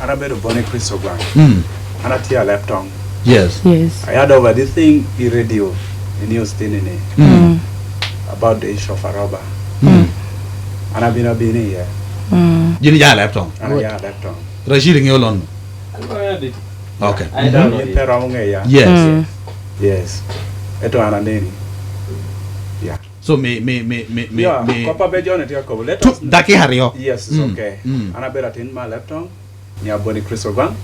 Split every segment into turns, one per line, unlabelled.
Arabedo Bonnie Chris Ogwang. Anatia Leptong.
Yes.
I heard over this thing in radio, the news thing in it, about the issue of Aroba. And I've been here.
Jini ja Leptong.
And I heard Leptong.
Rashid Ngolon. Okay.
I downloaded
it.
Yes.
Eto anandeni. Yeah.
So me.
Papa Bejon at Yakobo. Let us.
Daki Hario.
Yes, it's okay. Anabella tin my laptop. Near Bonnie Chris Ogwang.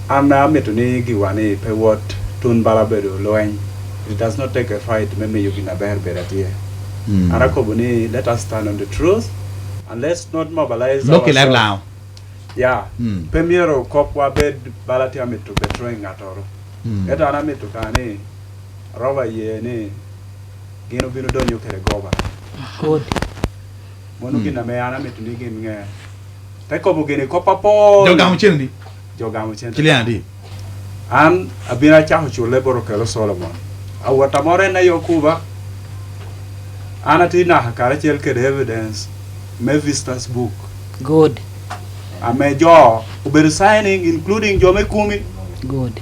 And I met to give one pay what Tun Balabedo Loin. It does not take a fight, maybe you can a bear better here. Arakobuni, let us stand on the truth and let's not mobilize.
Look at now.
Yeah. Pemiro Kopwa bed Balatiamit to betraying at all. Let Anamit to Kane. Rova ye, Gino Binodon, you can go back.
Good.
Monukina me Anamit to Nigin. Pekobugini Copapo.
Jogamuchini.
Jogamuchini. And Abina Chahu Labor Kelo Solomon. Awatamore na Yokuba. Anatina Hakarachel Ked evidence. Me Vista's book.
Good.
A major Uber signing, including Jomekumi.
Good.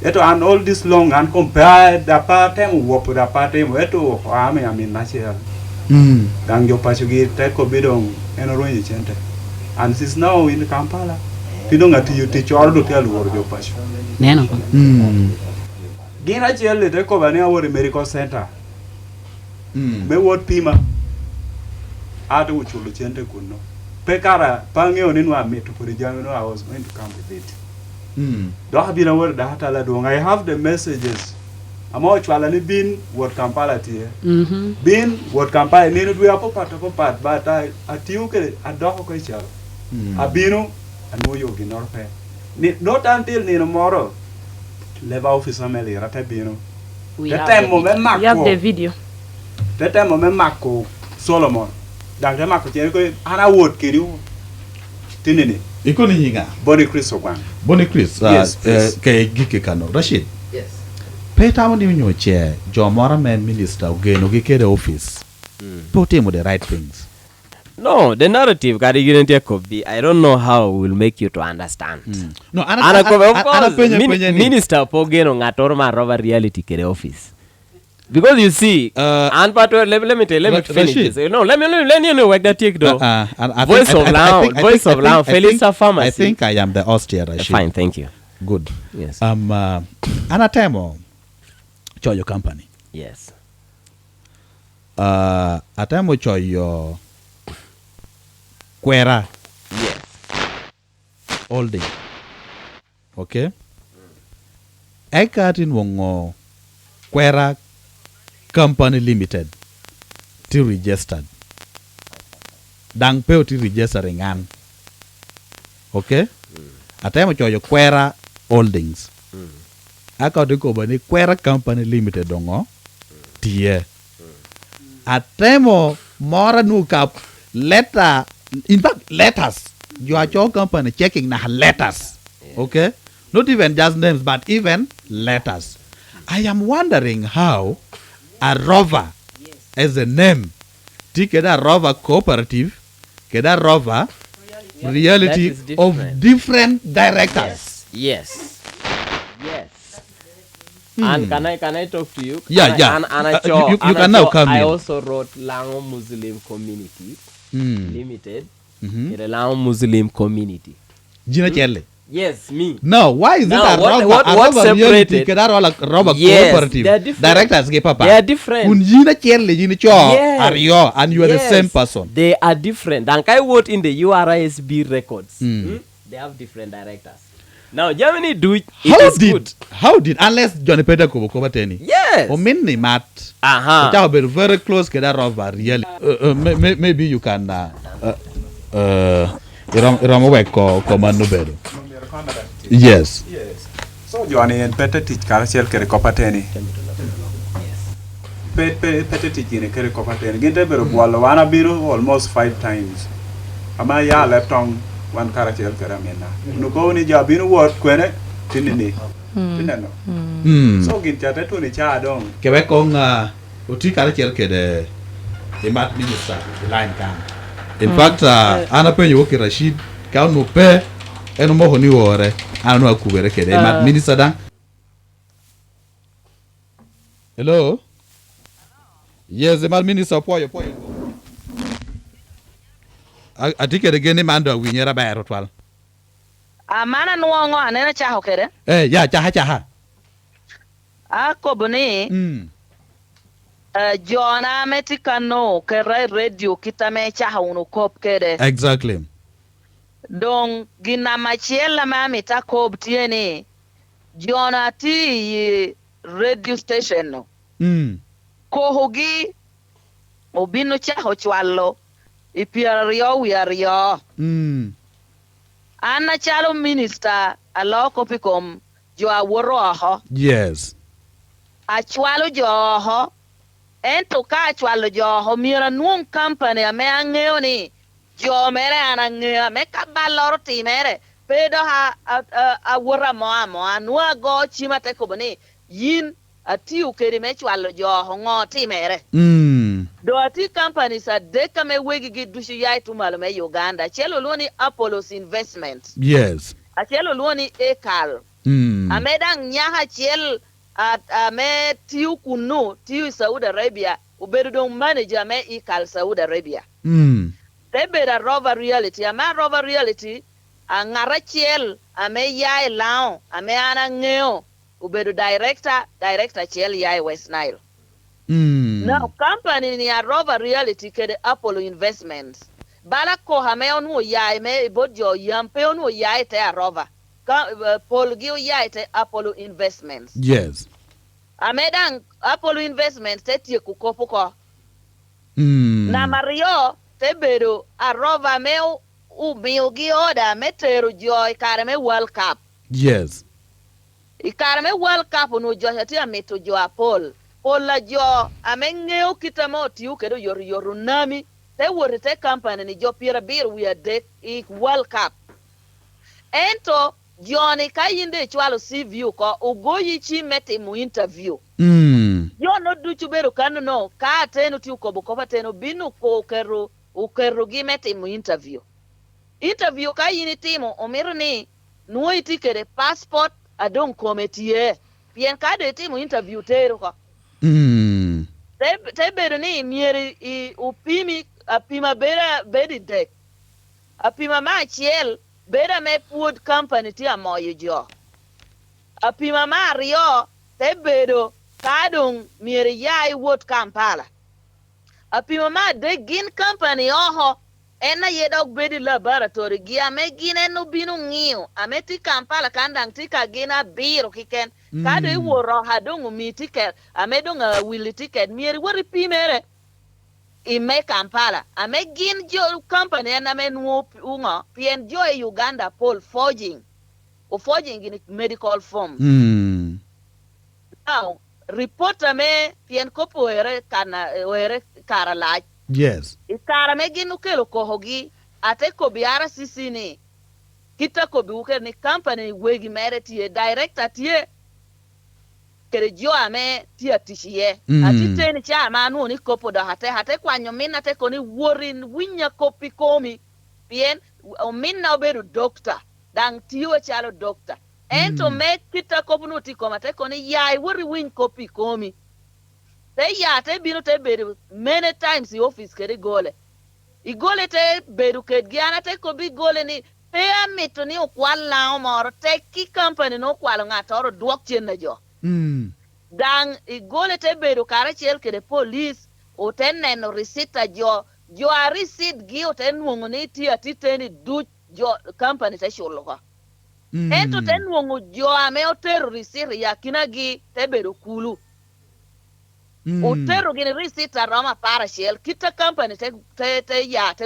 Eto and all this long and compare the part-time work with the part-time weto I mean natural. Gangyo Pachugi Teko Bidong and Orange Chente. And this is now in Kampala. Pidong at you teach all to tell what your passion.
Neno.
Gina Jelly Teko Vania Medical Center. Me what Pima Ado Chulu Chente Kuno. Pekara Pangyo Ninwa me to put it down. I was going to come with it. Don't have been a word that I have the messages. I'm all challenging being what Kampala here. Being what Kampala needed we are part, but I took a dog question. Abino, I know you'll be not fair. Not until tomorrow. Level officer Meli, Ratabino.
We have the video.
That time of Mako Solomon. Dr. Mako, and I would kill you. Tinini. Bonnie Chris Ogwang.
Bonnie Chris,
yes,
ke gike kano. Rashid.
Yes.
Peta mo ni chair, Jomara man minister again the office. Put him with the right things.
No, the narrative I don't know how it will make you to understand.
No,
minister Pogeno ngatorma rover reality kere office. Because you see, let me finish this. No, let me know what that take though. Voice of Loud, Felisa Pharmacy.
I think I am the Austria.
Fine, thank you.
Good.
Yes.
Anatemo, Choyo company.
Yes.
Atemo Choyo Quera.
Yes.
All day. Okay. Ekatin wongo Quera Company Limited to registered. Dang peo to registering an. Okay? Atemo choyo Quera Holdings. Aka de ko bani Quera Company Limited dongo. Tie. Atemo mora nu kap letter. In fact, letters. You are your company checking na letters. Okay? Not even just names, but even letters. I am wondering how a rover as a name. Tikeda rover cooperative, Keda rover reality of different directors.
Yes. And can I talk to you?
Yeah. You can now come in.
I also wrote Lango Muslim Community Limited. The Lango Muslim Community.
Gina Chelle.
Yes, me.
No, why is
now,
it a rover?
What
Reality,
separated?
rover
Yes,
cooperative.
they're different.
Directors, ge papa.
They are different.
Gina Chelle, Gina Cho, are you, and you are the same person.
They are different. And I wrote in the URISB records. They have different directors. Now, Germany do it.
How did, unless Johnny Peter Kobo Teni?
Yes.
Or many mat. That will be very close to that rover, really. Maybe you can, Yes.
So Johnny and Peter teach Karachel Kerikopateni. Peter teaching a Kerikopateni. Get a bit of Walla Biro almost 5 times. Amaya left on one Karachel Keramina. Nukoni Jabino word Quene, Tinini. So get that to the chadong.
Quebec on Uti Karachel Kede, the mat minister, the line can. In fact, Anna Peyoki Rashid. ka no pe eno mo honi wore anu akubere kede ma minister dan. Hello. Yes, the minister poyo. I think again mando wi nyera ba rotwal.
Amana nuongo anena chaho kere.
Ya chaha.
Ako buni. Jona metikano kere radio kitame chaha unu kop kere.
Exactly.
Dong gina machiela mami ta kop tieni. Jona ti radio station no. Kohogi obino chaho chwalo. Ipiario wiario. Anna chalo minister aloko pikom jo aworo aho.
Yes.
Achwalo jo aho. Ento ka achwalo jo aho mira nuong company ame angeo ni jo mere anangeo me kabaloro ti mere pedo ha awora moa nuwa go chima te kobani yin atiu keri me chwalo jo aho ngo ti mere. Do ati companies are deka me wegi gidushi yai tumalo me Uganda. Chelo luoni Apollo's Investment.
Yes.
A chelo luoni Ekal. Amedang nyaha chel at ame tiu kunu tiu Saudi Arabia. Ubedu dong manager me Ekal Saudi Arabia. Tebeda Rover Reality. Ama Rover Reality ngara chel ame yai lao ame ana ngeo. Ubedu director chel yai West Nile. Now, company ni a Rover Reality kede Apollo Investments. Bala ko hame onu yai me bojo yampe onu yai te a Rover. Paul Gio yai te Apollo Investments.
Yes.
Amedang Apollo Investments te tie kukopo ko. Na Mario te bedo a Rover me u miogi oda me teru joy karame World Cup.
Yes.
Ikarame World Cup no joy ti ameto jo Apollo. Ola jo amengeo kitamo tiu kedo yoru nami te wori te company ni jo pira bir we are deck e World Cup ento joni kayinde chwalo CV ko ugoyi chi mete mu interview yo no duchu bero kanu ka tenu tiu ko boko tenu binu ko ukero gi mete mu interview kayini timo omirni nuoi tikere passport adon kometie pien kade timo interview tero ko te bedo ni mieri upimi apima bera bedi dek apima ma chiel bera me food company ti amoyo jo apima ma rio te bedo kadung mieri yai wot Kampala apima ma de gin company oho ena yedok bedi laboratory gi ame gin eno binu ng'iyo ame ti Kampala kandang ti ka gina biro kiken kado iworo hadongo mi ticket ame donga wili ticket mieri wori pimere ime Kampala ame gin jo company ena menuo ungo pien jo e Uganda Paul forging in medical form now report ame pien kopo ere karala.
Yes.
Ikara me gin ukelo kohogi ate ko biara sisini kita ko biuke ni company wegi mere tie director tie kere jo ame tie tishie ati teni cha manu ni kopo da hate kwanyo minna te ko ni worin winya kopi komi pien o minna oberu doctor dang tiyo chalo doctor ento me kita kopo no ti koma te ko ni yai wori win kopi komi te biro te beru many times the office kere gole igole te beru ket giana te ko bi gole ni pe amito ni okwala moro te ki company no kwalo ngatoro duok chien na jo dang igole te beru kare chiel kere police o teneno receipt jo a receipt gi o tenwongo ni titeni du jo company te chulo ko ento tenwongo jo ame otero receipt ya kinagi te beru kulu Utero gini risita roma para shell kita company te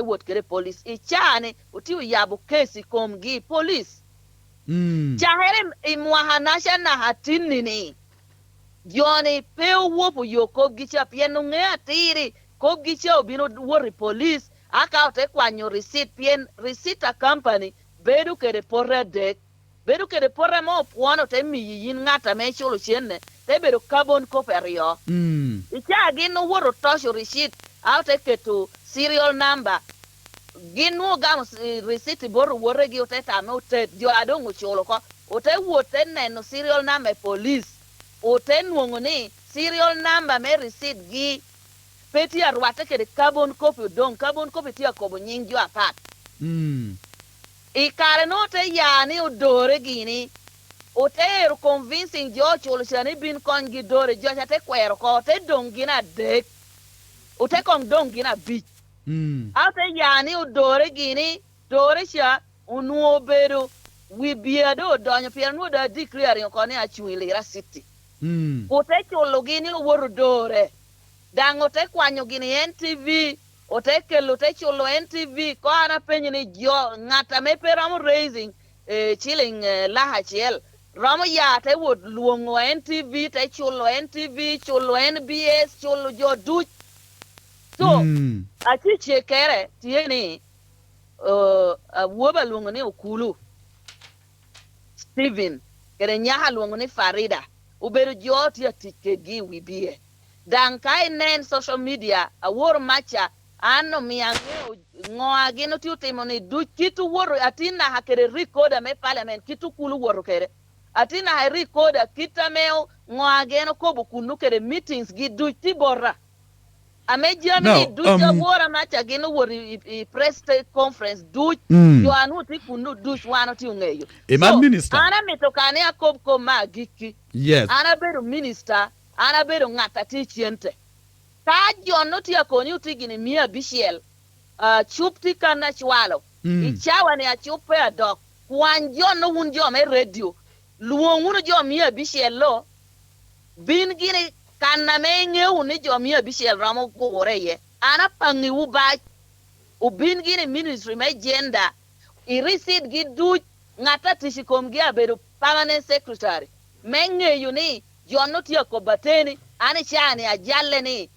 wot kere police ichane utiu yabu kesi komgi police chahere imwahanasha na hatini ni joni peo wopu yo kobgicha pienu ngea tiri kobgicha obino wori police aka te kwanyo receipt pien receipt company bedu kere porre dek bedu kere porre mo puano te mi yin ngata me chulo chenne te bedu carbon copperio icha gino woro tosho receipt out take to serial number ginu gam receipt bor wore gi oteta me otet jo adongo chulo ko ote wote neno serial number police ote nuongo ni serial number me receipt gi peti arwate kede carbon copy tia kobo nying jo apat ikare no te yani odore gini ote convincing jo chulo chani bin kon gi dore jo te kwero ko te dongina dek ote kong dongina bich ate yani odore gini dore cha unuo bedo wi biedo donyo pier no da declare ko ne achui lira city ote chulo gini woro dore dango te kwanyo gini NTV ote kelo te chulo NTV ko ana penye ni jo ngata me peramo raising chilling lahachiel ramo ya te wod luongo NTV te chulo NTV chulo NBS chulo jo du so achi chekere tieni woba luongo ni Okulu Steven kere nyaha luongo ni Farida ubedo jo tia tike gi wibie dan kai nen social media awor macha ano miange ngoa gino ti utimo ni du kitu woro atina hakere recorder me parliament kitu kulu woro kere atina ha recorder kitameo ngoa geno kobo kunu kere meetings gi du tibora amejani du wora macha gino wori press conference du yo anu ti kunu du wano ti ungeyo
minister
ana mitokane akobko magiki
yes
ana bedo minister ana bedo ngata ti chiente ka jono ti akoni utigini mia bishiel chupti kana chwalo ichawa ne achupe adok kwan jono un jo me radio luongu jo mia bishiel lo bin gini kana me ngeu ni jo mia bishiel ramo gore ye ana pangi uba ubin gini ministry me gender I receipt gi du ngata tishikom gi abedo permanent secretary me ngeyu ni jono ti akobateni ani chani ajalle ni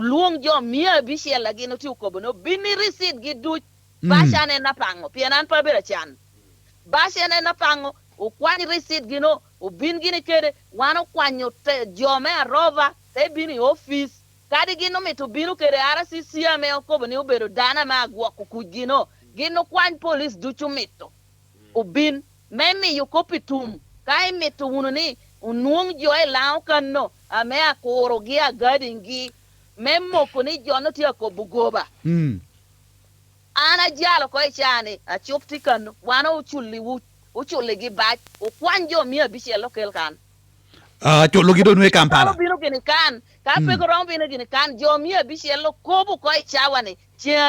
luong jo mia bishiel lagi no ti ukobono bini receipt gi du basha ne napango pienan pa bera chan basha ne napango ukwani receipt gi no ubin gini kede wano kwanyo jo me arova te bini office kadi gi no mitu binu kede RCC ame okoboni ubero dana ma agwa kukugino gino kwan police du chumito ubin memi yukopi tum kai mitu ununi unuong jo e lao kanno ame akoro gi agadingi memmo kuni jono ti akobugoba ana jalo ko chani a chupti kan wano uchuli gi bach ukwanjo mia bishiel lokel kan
chulu gi donwe Kampala
bino gini kan ka pe ko bino gini kan jo mia bishiel lo kobu ko chawani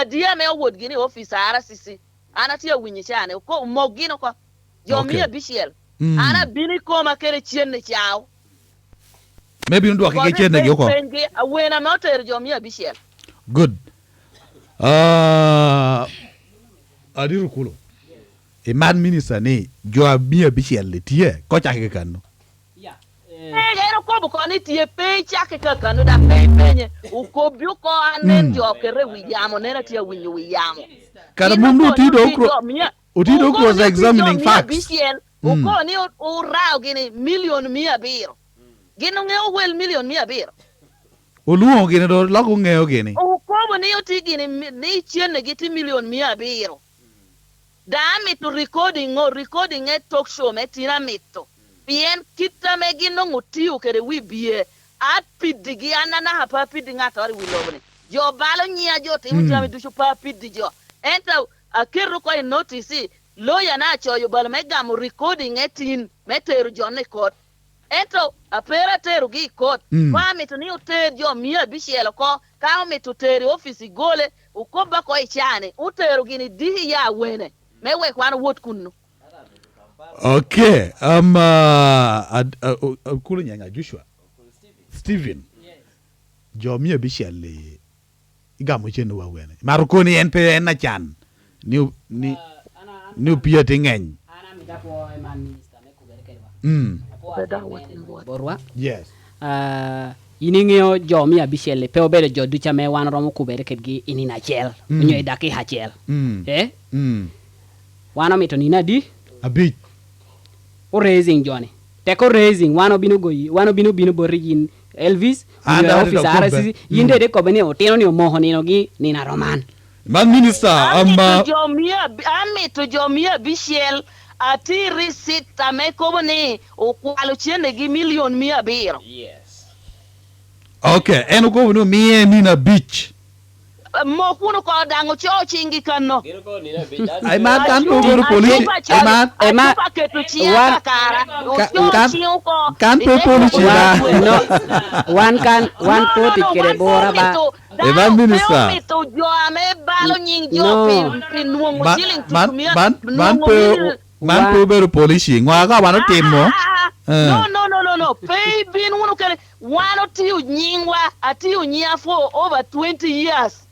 dia me wod gini office RCC ana ti awinyi chani ko mogino ko jo mia bishiel ana bini ko makere chienne chaw
maybe ndo akike chienne gi ko
awena motor jo mia bishiel
good adiru kulo man minister ni jo mia bishiel letie ko chake kanu
ero ko ko ni tie pe chake kanu da pe penye ukobi ko anen jo kere wiyamo nena tie winyo wiyamo
kada mundu utido cross examining facts
uko ni urao gini million mia biro gino ngeo wel million mia biro
oluo gini do logo ngeo gini
uko ni utigini ni chiene giti million mia biro dami to recording e talk show me tina mito bien kita me gino ngutiu kere wibie apidigi anana hapa pidi ngata wari wilobne jo balo nyia jo timu tami dushu pa pidi jo enta akiru ko notice lawyer na choyo balo megamu recording etin meteru jone court ento apera teru gi court kwa mitu ni uter jo mia bishielo ko ka mitu teri office gole ukoba ko ichane uteru gini dihi ya wene mewe kwa wot kunu
okay kulu nyanga Joshua Steven jo mia bishiele igamu chenu wa wene marukoni NPN na chan ni pia tingeny
borwa
yes
iningeo jo mi abishele pe obere jo ducha me wan romo kubere kedgi inina chel nyo idaki ha chel wana mito nina di
abi
o raising joni te ko raising wano binu borigin Elvis
and
office RCC yinde de ko bene o teno ni mo honino gi nina roman
Man minister,
to jomia bishel ati receipt ameko ni okwalo chende gi million 100.
Yes.
Okay, eno ko no mie ni na beach.
Mo kuno ko dango cho chingi kanno.
Ai man kan to go police. Ai man
paketu chia kara.
Kan to police na.
No. One poti kere bora ba.
E man minister.
To jo ame balo nying jo pin nuong chilling to
man to be police ngwa ka wano timo.
No. Pay bin wunu kere wano ti nyingwa ati unyia for over 20 years.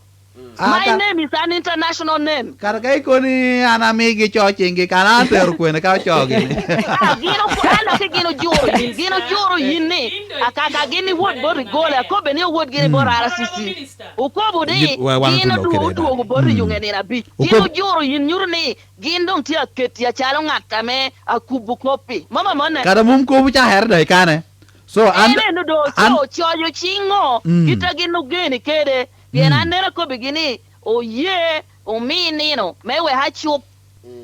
My name is an international name.
Kargai koni anamigi chochingi kana ter kwene ka chogi.
Gino juro yini akaka gini word bori gola ko beni word gini bora RCC. Ukobu ni gino du bori yungeni na bi. Gino juro yin yurni gindong tia ketia chalo ngakame akubu kopi. Mama mone.
Kada mum ko bucha herde kane. So
no do so choyo chingo kita gino gini kede. Yena nera ko begini o ye o menino mewe hachup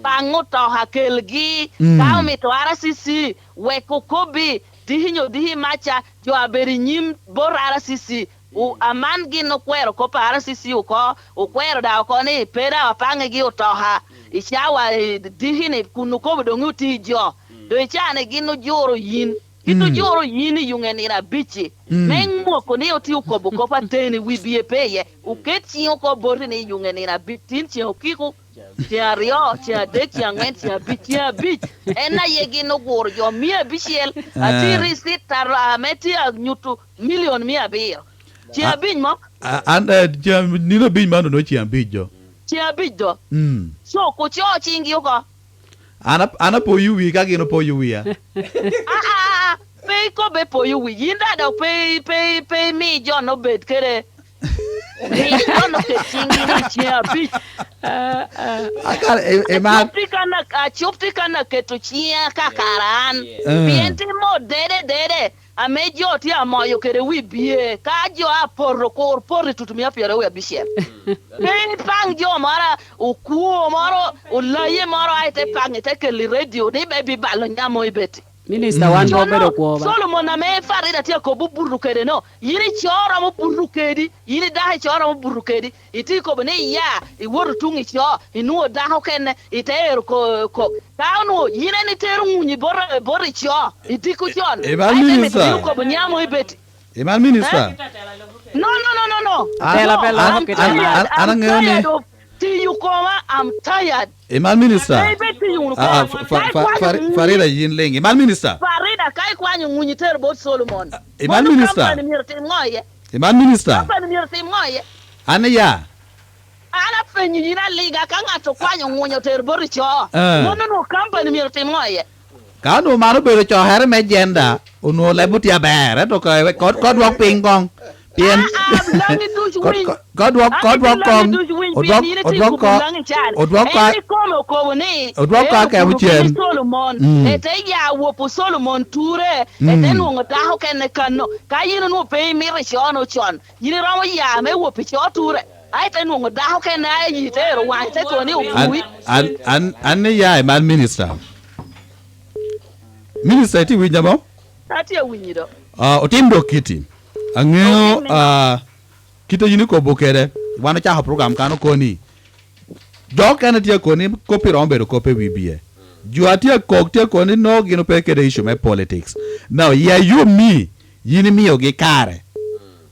pango to hakelgi kao mi to RCC we kokobi dihi macha jo aberi nyim bor RCC o amangi no kwero ko pa RCC o kwero da ko ni pera apange gi to ha ishawa dihi ne kunu ko dongu ti jo do chane gino joro yin Kito joro yini yungeni na bichi. Mengo koni oti ukobo kopa teni wibie peye. Uketi yoko bori ni yungeni na bichi. Tia ukiku. Tia rio. Tia dek. Tia ngen. Tia bichi. Tia bichi. Ena yegi no goro. Yo mia bichiel. Ati risit tara. Metia nyutu million 100. Tia bichi mo.
Tia nino bichi mano no tia bichi jo.
Tia bichi do. So kucho chingi yoko.
Ana po yuwi kage no po yuwi ya.
Pay ko be po yuwi yinda da pay me John no bed kere. Me John no ke chingi ni chia bi.
Akar ma
chupti kana ke to chia kakaran. Pienti mo dede. Amejo ti amoyo kere wi bie ka jo aporo kor por tutumia piere wi abishe. Pay pang jo mara ukuo maro ulaye maro aite pang te ke radio ni baby balo nyamo ibeti.
Minister wan do bedo ko ba.
Solomon na me farida ti ko buburu kede no. Yini chora mo buru kedi, yini dahe chora mo buru kedi. Iti ko bene ya, I woru tungi cho, inu daho ken ite ko Tauno yini ni teru munyi bori cho. Iti ko chon.
Eman minister.
Ko nyamo ibeti.
Eman minister.
No.
Ana ngene.
You come, I'm tired.
Eman minister. Farida yin lengi. Eman minister.
Farida kai kwanyu munyiter bot Solomon.
Eman minister. Eman minister. Ana ya.
Ana fenyu yina liga kanga to kwanyu munyoter bot cho. No company mirte moye.
Kanu manu bere cho her me jenda. Uno lebut ya bere to ko wak ping pong. Pien God walk ka wuchen
Solomon ete ya wo Solomon ture ete no ta ho ken kanno ka yin no pe mi re shono chon yin ro ya me wo pe cho ture ai te no da ho ken ai yi te ro wa te ko ni uwi
an ya man minister ti winjamo
ati winyido
otimdo kiti angeo kita yini ko bokere wana cha program kanu koni do kana tia koni copy rombe do copy wibie juatia koktia koni no gino pekere issue me politics now you me yini miyo ge kare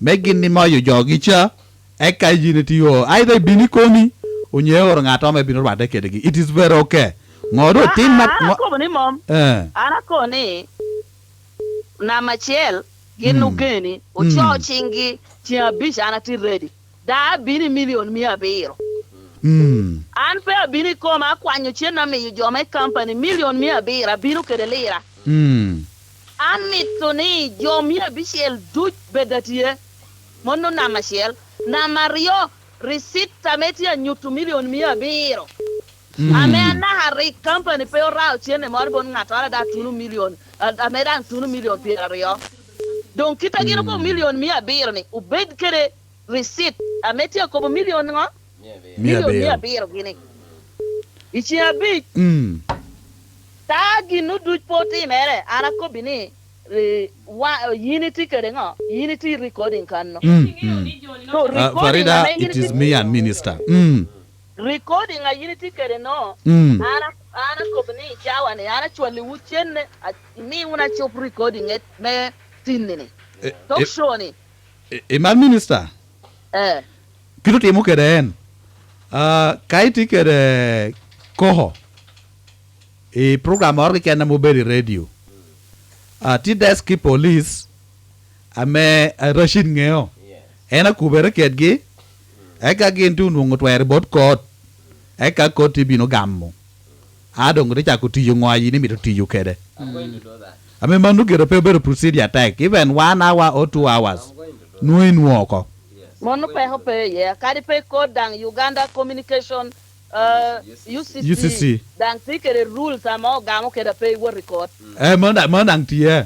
megini moyo jogi cha eka yini tiyo either bini koni onyeoro ngato me bino bade kede gi it is very okay ngoro tin mat
ko ni mom ana koni na machel genu geni o cho chingi tia bisha ana ti ready da bini million 100 an pe bini ko ma kwanyu chena me jo me company million 100 binu kede lira an mitoni jo mi bishel du bedatie mono na machel na mario receipt tametia nyutu million 100 ame na hari company pe ora chene morbon ngata da 2 million ame dan 2 million pe rio donc kita gino ko million 100 ni ubed kere receipt ametia ko million ngo
mia
biro gini ichia bi ta ginu du poti mere ana ko bini unity kerengo unity recording kanno so
Farida, it is me and minister
recording a unity kereno ana ko bini chawa ne ana chwali uchenne mi una chop recording et me tinni talk show ni
man minister kito timo kede en kaiti kede koho program or ke na mobile radio ti desk police ame Rashid ngeo ena kubere kedgi eka gintu nungu twere bot kot eka koti bino gammo adong richa kutiyo ngwayi ni mito tiyo kede ame manu kero pe procedure attack even 1 hour or 2 hours nuin woko
Monu pe hope yeah kadi pe code dang Uganda communication UCC dang tikere rules amo gamo keda pe wo record
mandang tie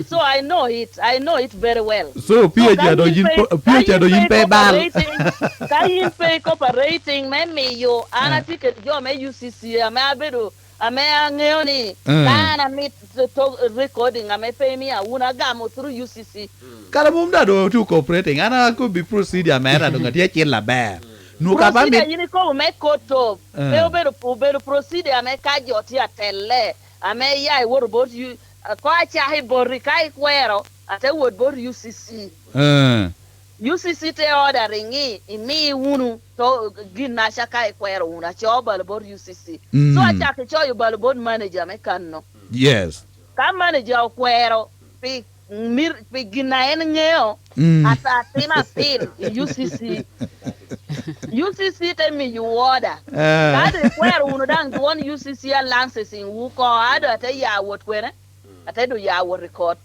so I know it very well
so PhD do yin pe bal
ka yin pe cooperating me yo ana ticket yo me UCC ame abedo ame angeoni kana mit to recording ame pe mi una gamo through UCC
kala mumda do to cooperating ana could be procedure mera do ngatia chen la ba nu ka ba mi
yini ko me ko to pe obedo procedure ame ka joti atelle ame ya word about you ko acha he borri kai kwero ate word about UCC UCC te ordering mi unu to gina shaka kwero una choba about UCC so acha ke cho about manager me kanno
yes
ka manager kwero pi gina en ngeo ata tima pin UCC te mi you order ka de kwero unu dang one UCC lances in wuko ado ate ya word kwere ate do ya word record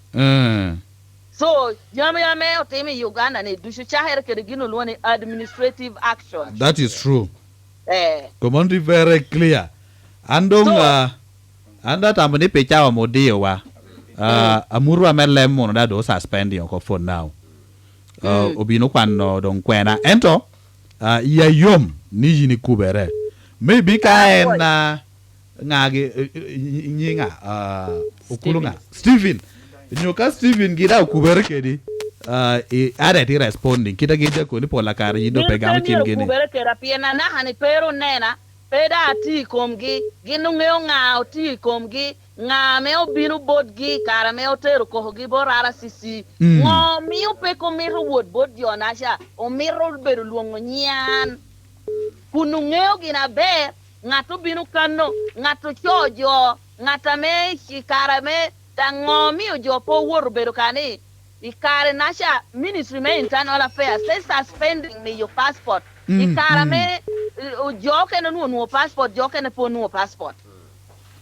so yame otemi Uganda ne dushu chaher ke gino lone administrative action
that is true command very clear andong anda tamani pecha wa modio wa amuru amele mono da do suspend yon ko for now obino kwano don kwena ento ya yom ni yini kubere maybe ka en ngage nyinga okulunga Stephen nyoka Stephen gira kubere kedi are ti responding kita gida ko ni pola kar yindo pegam kin gini
kubere kera piena na hani pero nena peda ati komgi ginu ngeo ngao ti komgi ngame obinu bodgi karame otero ko gi borara sisi ngo miu pe ko miru wod bod jonasha o miru beru luongo nyan kunu ngeo gina be ngatu binu kanno ngatu chojo ngatame karame tangomi ojopo wor beru kani ikare nasha ministry me internal affairs they suspending me your passport ikara me joke no passport joke ne po no passport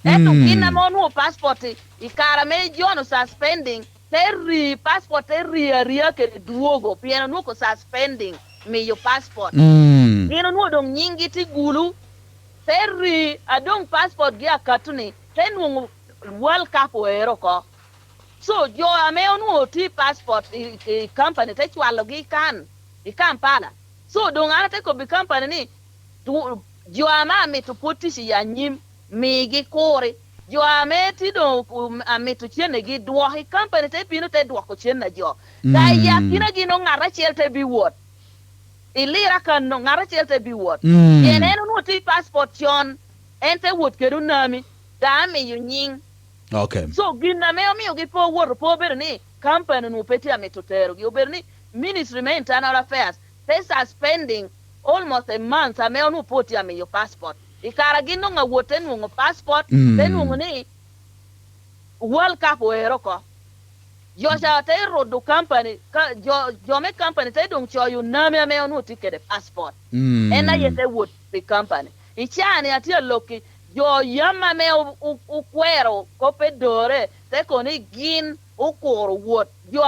eto kina mo no passport ikara me jono suspending terri passport terri ria ke duogo pieno no ko suspending me your passport ino no dong nyingi ti gulu terri adong passport gi akatuni tenwo World Cup ero ko so jo ame onu ti passport company te chwalo gi kan I Kampala so don ana te ko bi company ni jo ama me to potisi ya nyim mi gi kore jo ame ti do ame to chene gi do hi company te pino te do ko chene jo da ya kina gi no ngara chelte bi wot ilira kan no ngara chelte bi wot yene no ti passport chon ente wot kedu nami da me yu nying
okay
so gina me mi ogi po wor po berni company no peti ametotero gi oberni ministry me internal affairs they suspending almost a month ame onu poti ame your passport ikara gino nga woten ngo passport then ngo ni World Cup ero ko yo ja te rodo company ka jo me company te dong cho yu na me ame onu ticket passport ena yete would the company ichani atia loki yo yama me ukwero kopedore te koni gin ukoro wot yo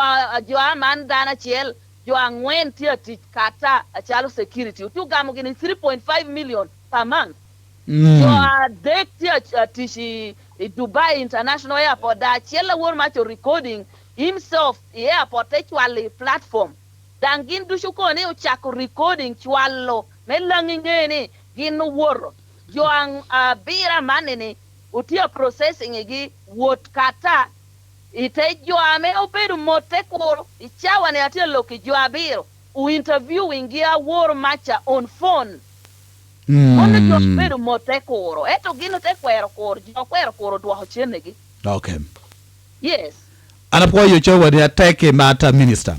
man dana chel yo angwen tia kata achalo security tu gamo gini 3.5 million per month yo dek tia tishi Dubai International Airport da chela wor macho recording himself airport actually platform dangin dushu koni uchako recording chwalo me langi ngeni gin woro jo ang bira manene utia processing gi wot kata ite jo ame obedo mote koro ichawa ne atia loki jo abiro u interviewing gia wor macha on phone ono jo obedo mote koro eto gino te kwero koro dwa chene gi
okay
yes
anapoyo chowa dia teke mata minister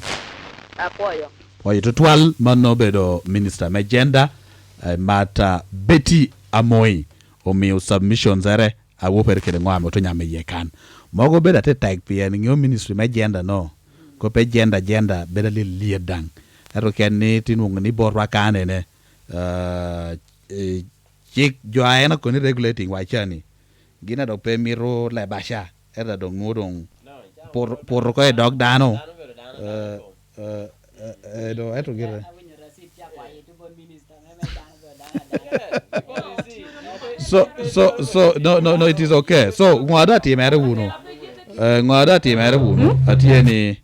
apoyo
oyo tutwal mano bedo minister me gender mata Betty Amoi omiyo submissions ere awoper kede ngwame to nyame yekan mogo beda te tag pien ngyo ministry me gender no ko pe gender beda li liedang ero ken ni tinung ni borwa kane ne chik jo aena ko ni regulating wa chani gina do pe miro le basha era do ngudong por ko dog dano do eto gira so no it is okay so ngwada ti mere wuno atieni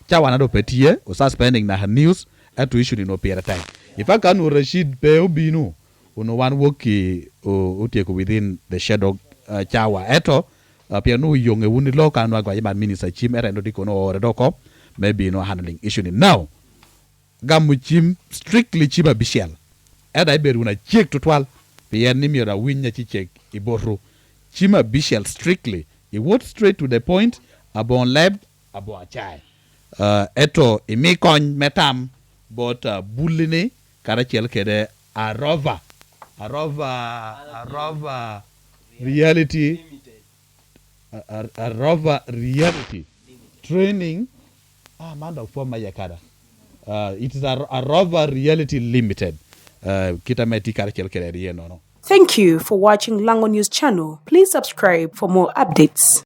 chawana do petie o suspending na news at issue no pera time if I can Rashid pe obinu uno one woki o tieko within the shadow chawa eto piano yonge wuni loka no agwa yaman minister chim era ndo dikono ore doko maybe no handling issue now gamu chim strictly chiba bishel eda iberu na check tutwal pian ni miora winya chi check iboru chima bishel strictly he went straight to the point abon lab abo achai eto imikon metam but bulini karachel kede arova reality reality training manda forma yakada it is a Rova Reality Limited kitameti karachel kede no.
Thank you for watching Lango News channel. Please subscribe for more updates.